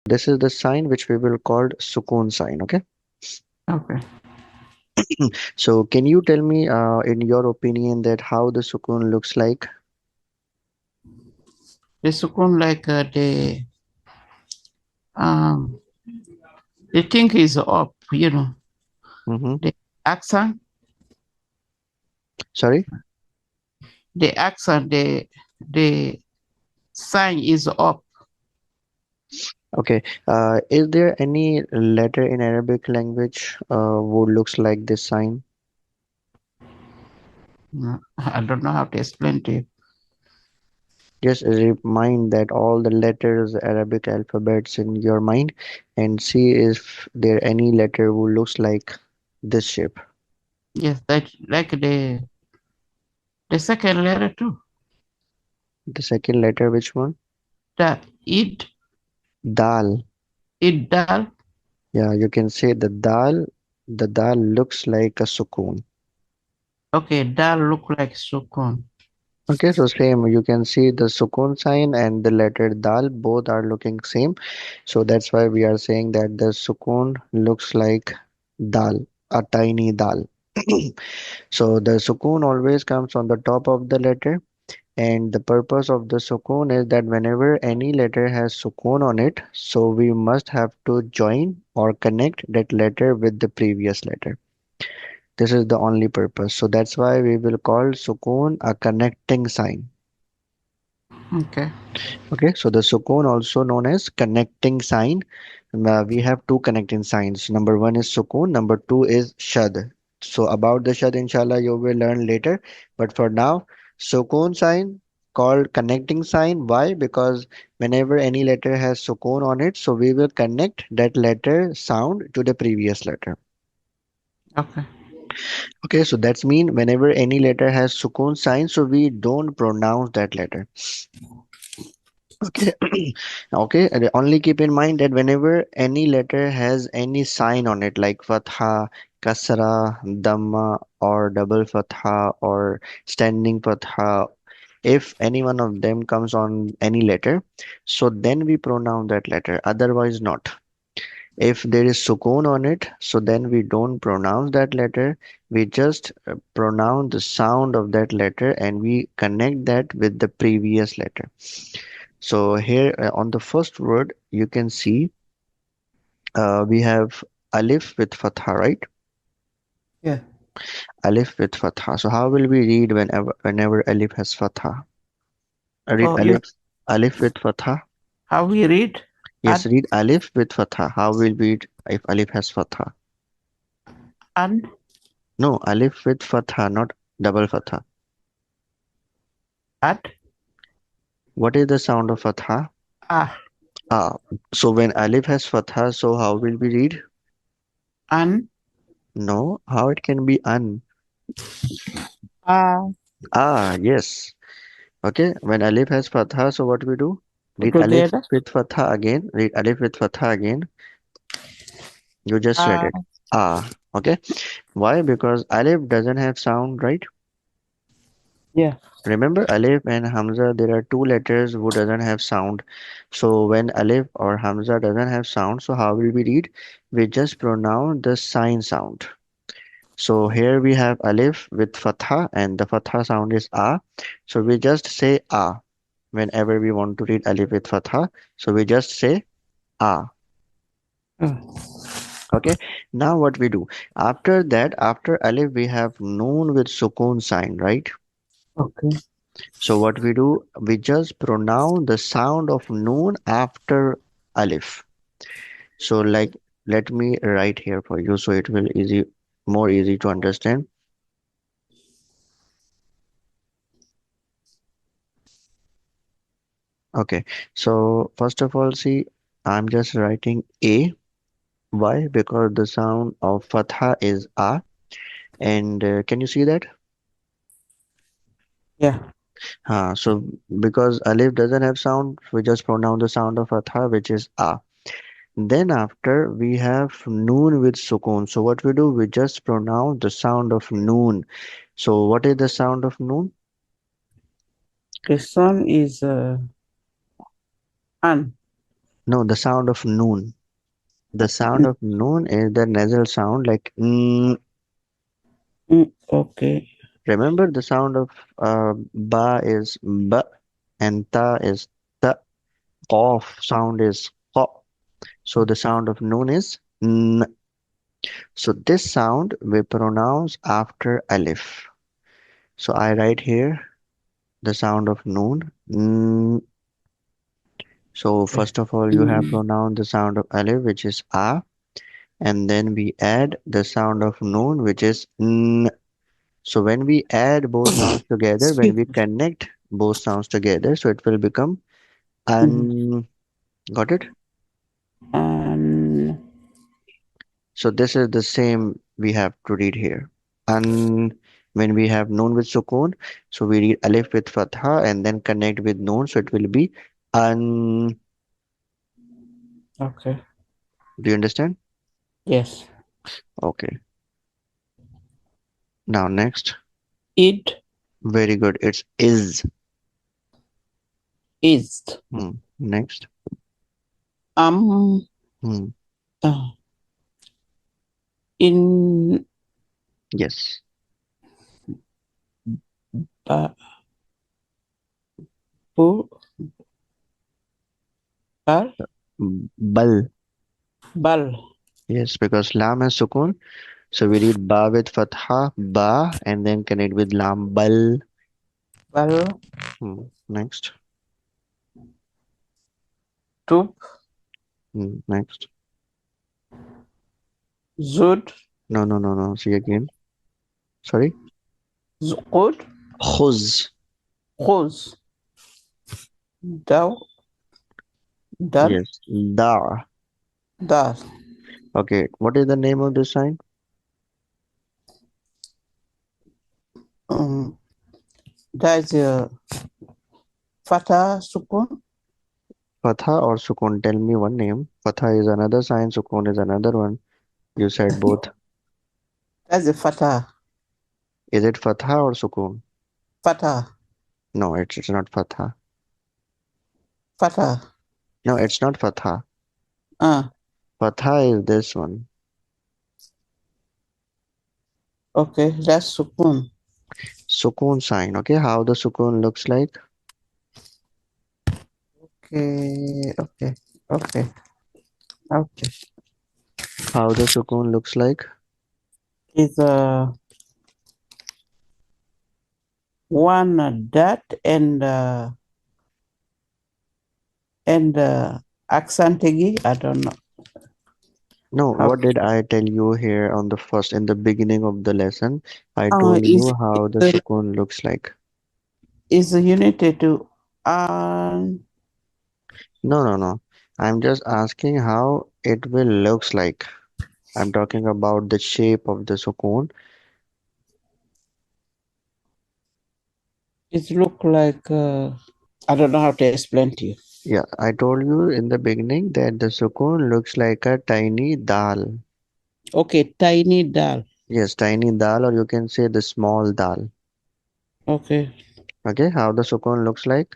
This is the sign which we will call Sukoon sign. Okay. Okay. So can you tell me, in your opinion, that how the Sukoon looks like? The Sukoon like um the thing is up, Mm-hmm. The accent, Sorry. the accent, the sign is up. Okay. Is there any letter in Arabic language who looks like this sign? I don't know how to explain to you. Just remind that all the letters, Arabic alphabets in your mind, and see if there any letter who looks like this shape. Yes, that like the second letter too. The second letter, which one? The it Dal. it dal. Yeah, you can say the dal. The dal looks like a sukoon. Okay, dal look like Sukoon. Okay, so same. You can see the sukoon sign and the letter dal both are looking same. So that's why we are saying that the sukoon looks like dal, a tiny dal. So the sukoon always comes on the top of the letter, and the purpose of the sukoon is that whenever any letter has sukoon on it, so we must have to join or connect that letter with the previous letter. This is the only purpose. So that's why we will call sukoon a connecting sign. Okay. Okay, so the sukoon also known as connecting sign. We have two connecting signs. Number one is sukoon, number two is shad. So about the shad, inshallah, you will learn later. But for now, sukoon sign called connecting sign. Why? Because whenever any letter has sukoon on it, so we will connect that letter sound to the previous letter. Okay. Okay, so that's mean whenever any letter has sukoon sign, so we don't pronounce that letter. Okay, okay. And only keep in mind that whenever any letter has any sign on it, like fatha, kasra, dhamma, or double fatha, or standing fatha, if any one of them comes on any letter, so then we pronounce that letter. Otherwise, not. If there is sukoon on it, so then we don't pronounce that letter. We just pronounce the sound of that letter and we connect that with the previous letter. So here on the first word, you can see we have alif with fatha, right? Yeah. Alif with fatha. So how will we read whenever alif has fatha? Read Oh, you alif with fatha. how we read? Yes, Ad read alif with fatha. How will we read if alif has fatha? and No, alif with fatha, not double fatha. ad What is the sound of fatha? ah Ah. So when alif has fatha, so how will we read? an No, how it can be an? ah Ah, yes. Okay, when alif has fatha, so what we do? Read alif together. with fatha again. Read alif with fatha again. You just read Ah, it. Ah, okay. Why? Because alif doesn't have sound, right? yeah. Remember alif and hamza, there are two letters who doesn't have sound. So when alif or hamza doesn't have sound, so how will we read? We just pronounce the sign sound. So here we have alif with fatha and the fatha sound is a. So we just say a whenever we want to read alif with fatha. So we just say a. Oh, Okay. Now what we do? After that, after alif, we have noon with sukoon sign, right? okay. So what we do? We just pronounce the sound of noon after alif. So like, let me write here for you so it will more easy to understand. Okay. So first of all, see, I'm just writing a. Why? Because the sound of fatha is a. And can you see that? Yeah. So because alif doesn't have sound, we just pronounce the sound of fatha, which is a. Then after we have noon with sukoon. So what we do, we just pronounce the sound of noon. So what is the sound of noon? The sun is an. No, the sound of noon. The sound of noon is the nasal sound like Okay. remember the sound of ba is b and ta is ta. Qaf sound is qa. So the sound of noon is n. So this sound we pronounce after alif. So I write here the sound of noon. So Okay. first of all, you have pronounced the sound of alif, which is a, and then we add the sound of noon, which is n. So when we add both sounds together, when Excuse we me. connect both sounds together, so it will become Mm. an. Got it? And So this is the same we have to read here. An when we have noon with sukoon, so we read alif with fatha and then connect with noon, so it will be an. okay. Do you understand? Yes. Okay. Now next. It Very good. It's is. is Next. um Hmm. uh, in Yes. ba bu bal Bal. bal Yes, because lam has sukoon. So we read ba with fatha, ba, and then connect with lam, bal. bal Next. tub Next. zud No, no, no, no. See again. Sorry. zqud Khuz. khuz daw dal Yes. Da. dal. Okay. What is the name of this sign? Um, that's Fatha Sukun. Fatha or sukoon? Tell me one name. Fatha is another sign. Sukoon is another one. You said both. That's the Fatha. Is it fatha or sukoon? Fatha. No, it's not fatha. Fatha. No, it's not fatha. Uh, Fatha is this one. okay, that's Sukun. Sukoon sign. Okay. How the sukoon looks like? Okay, okay, okay, okay. How the sukoon looks like? It's one dot and accent again. I don't know No, how. what did I tell you here on the first, in the beginning of the lesson? I told you how the sukoon looks like. Is united to um No, no, no. I'm just asking how it will looks like. I'm talking about the shape of the sukoon. it look like I don't know how to explain to you. Yeah, I told you in the beginning that the sukoon looks like a tiny dal. Okay, tiny dal. Yes, tiny dal, or you can say the small dal. Okay, Okay, how the sukoon looks like?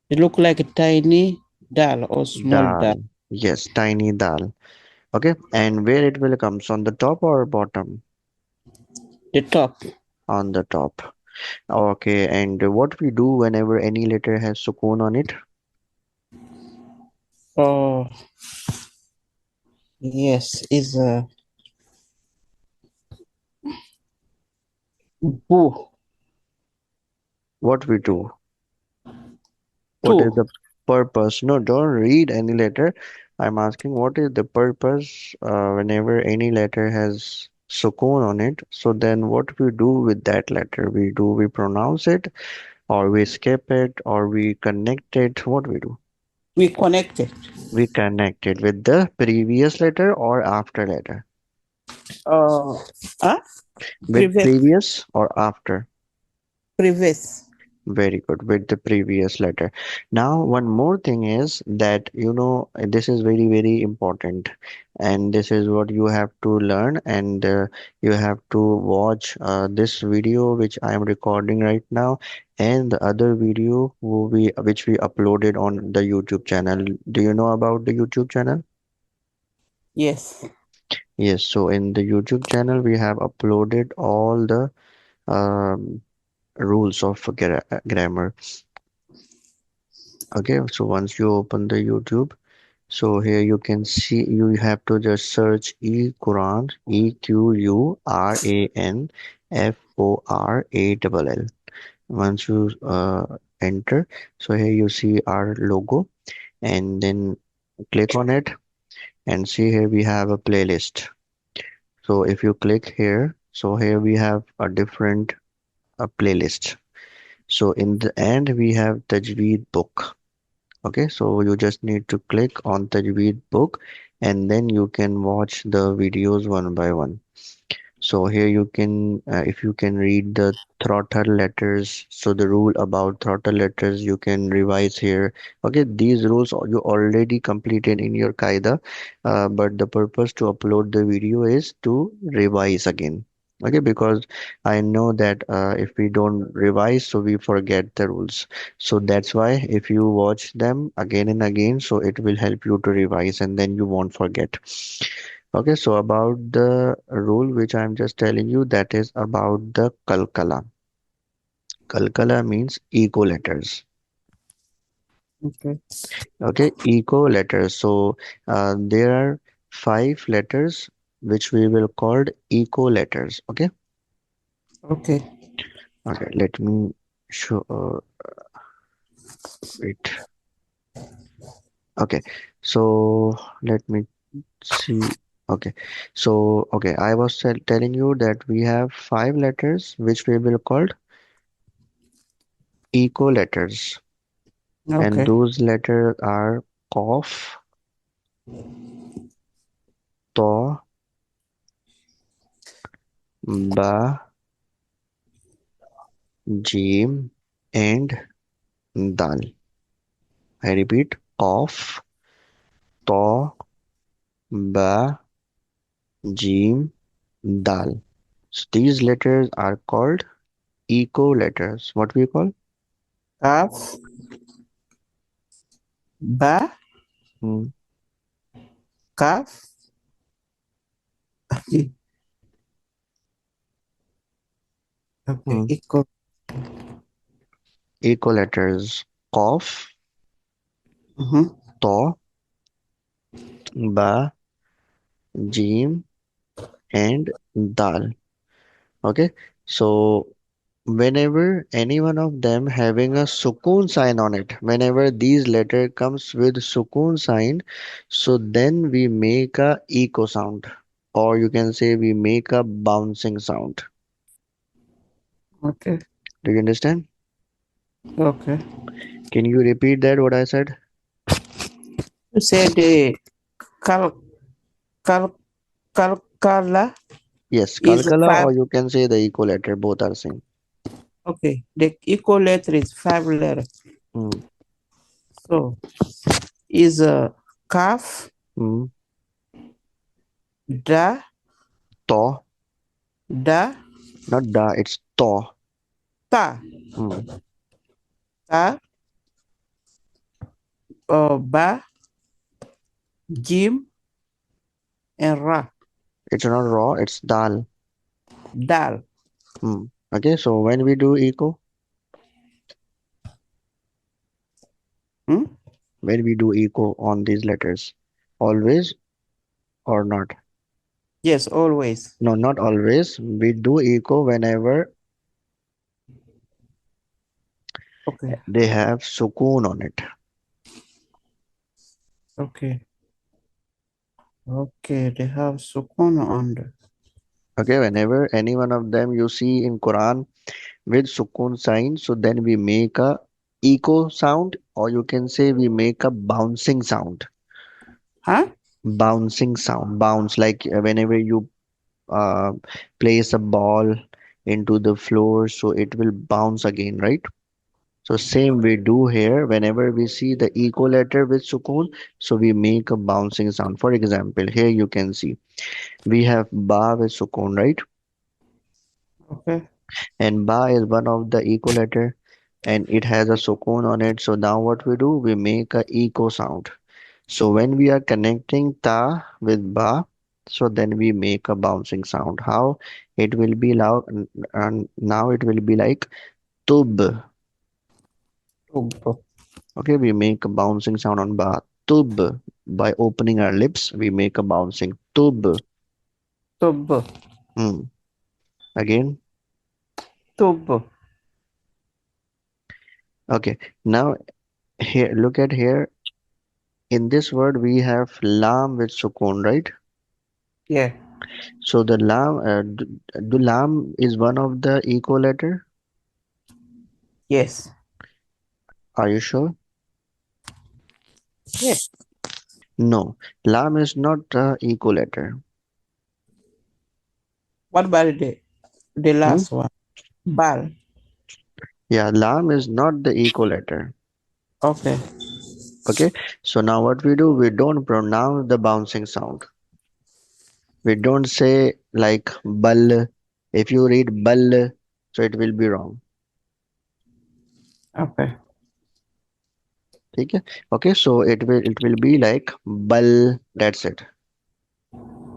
it look like a tiny dal or small dal. Dal. Yes, tiny dal. Okay, and where it will comes on the top or bottom? The top. On the top. Okay, and what we do whenever any letter has sukoon on it? Oh yes, is boo What we do? What is two. the purpose? No, don't read any letter. I'm asking what is the purpose whenever any letter has sukoon on it. So then what we do with that letter? We pronounce it or we skip it or we connect it. What we do? We connected. We connect it with the previous letter or after letter. Uh, huh? With Previous, previous or after. previous. Very good with the previous letter. Now, one more thing is that this is very, very important, and this is what you have to learn, and you have to watch this video which I am recording right now, and the other video which we uploaded on the YouTube channel. Do you know about the YouTube channel? Yes. Yes, so in the YouTube channel, we have uploaded all the um, rules of grammar. Okay, so once you open the YouTube, so here you can see you have to just search eQuran, EQURANFORALL. Once you enter, so here you see our logo, and then click on it, and see here we have a playlist. So if you click here, so here we have a different playlist. So in the end, we have Tajweed book. Okay, so you just need to click on Tajweed book, and then you can watch the videos one by one. So here you can, if you can read the throttle letters, so the rule about throttle letters you can revise here. Okay, these rules you already completed in your Qaida, but the purpose to upload the video is to revise again. Okay, because I know that if we don't revise, so we forget the rules. So that's why if you watch them again and again, so it will help you to revise, and then you won't forget. Okay, so about the rule which I'm just telling you, that is about the kalkala. Kalkala means echo letters. Okay. Okay, echo letters. So there are five letters which we will call echo letters. Okay, Okay. okay. Let me show. Wait. Okay, so let me see. Okay, so okay, I was telling you that we have five letters which we will call echo letters. And Okay. those letters are Qaf, Ta, Ba, Jim, and Dal. I repeat, Qaf, Ta, Ba, Jim, Dal. So these letters are called echo letters. What we call? Kaf, ba, Hmm, kaf. Okay. hmm. Equal. Echo letters Qaf, Mm-hmm. Ta, Ba, Jim, and Dal. Okay, so whenever any one of them having a Sukoon sign on it, whenever these letter comes with Sukoon sign, so then we make a echo sound, or you can say we make a bouncing sound. Okay. Do you understand? Okay. Can you repeat that what I said? You said the cal cal calcala Yes, is kalkala, five. or you can say the echo letter, both are same. Okay. The equal letter is five letter. Hmm. So is a kaf, Hmm. da, To, da, not da, it's to. ta, Hmm. ta, ba, jim, and ra. It's not raw, it's dal. Dal. Hmm. Okay, so when we do echo, Hmm? when we do echo on these letters, always or not? Yes, always. No, not always. We do echo whenever Okay. they have sukoon on it. Okay. Okay. They have sukun on the. Okay, whenever any one of them you see in Quran with sukoon sign, so then we make a echo sound, or you can say we make a bouncing sound. Huh? Bouncing sound, bounce like whenever you uh, place a ball into the floor, so it will bounce again, right? So same we do here whenever we see the echo letter with sukoon, so we make a bouncing sound. For example, here you can see we have ba with sukoon, right? Okay. And ba is one of the echo letter and it has a sukoon on it. So now what we do, we make a echo sound. So when we are connecting ta with ba, so then we make a bouncing sound. How? It will be loud and now it will be like tub. Tub. Okay, we make a bouncing sound on ba. Tub. By opening our lips, we make a bouncing tub. Tub. Hmm. Again. Tub. Okay. Now here, look at here. In this word, we have lam with sukoon, right? Yeah. So the lam, the lam is one of the echo letter. Yes. Are you sure? Yes. No, lam is not a echo letter. What about the Hmm? last one? Bal. Yeah, lam is not the echo letter. Okay. Okay, so now what we do, we don't pronounce the bouncing sound. We don't say like bal. If you read bal, so it will be wrong. Okay. Okay, okay, so it will be like bal. That's it.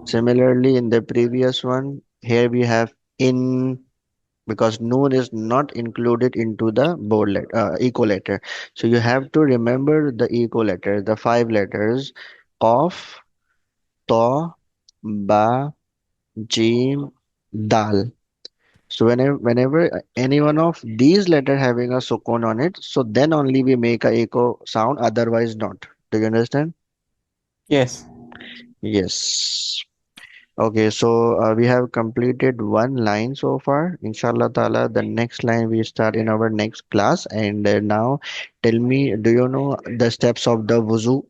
Similarly, in the previous one, here we have in because noon is not included into the bold letter, echo letter. So you have to remember the echo letter, the five letters, qaf, ta, ba, jim, dal. So whenever any one of these letter having a sukun on it, so then only we make a echo sound, otherwise not. Do you understand? Yes. Yes. Okay, so we have completed one line so far. Inshallah ta'ala, the next line we start in our next class. And now tell me, do you know the steps of the wuzu?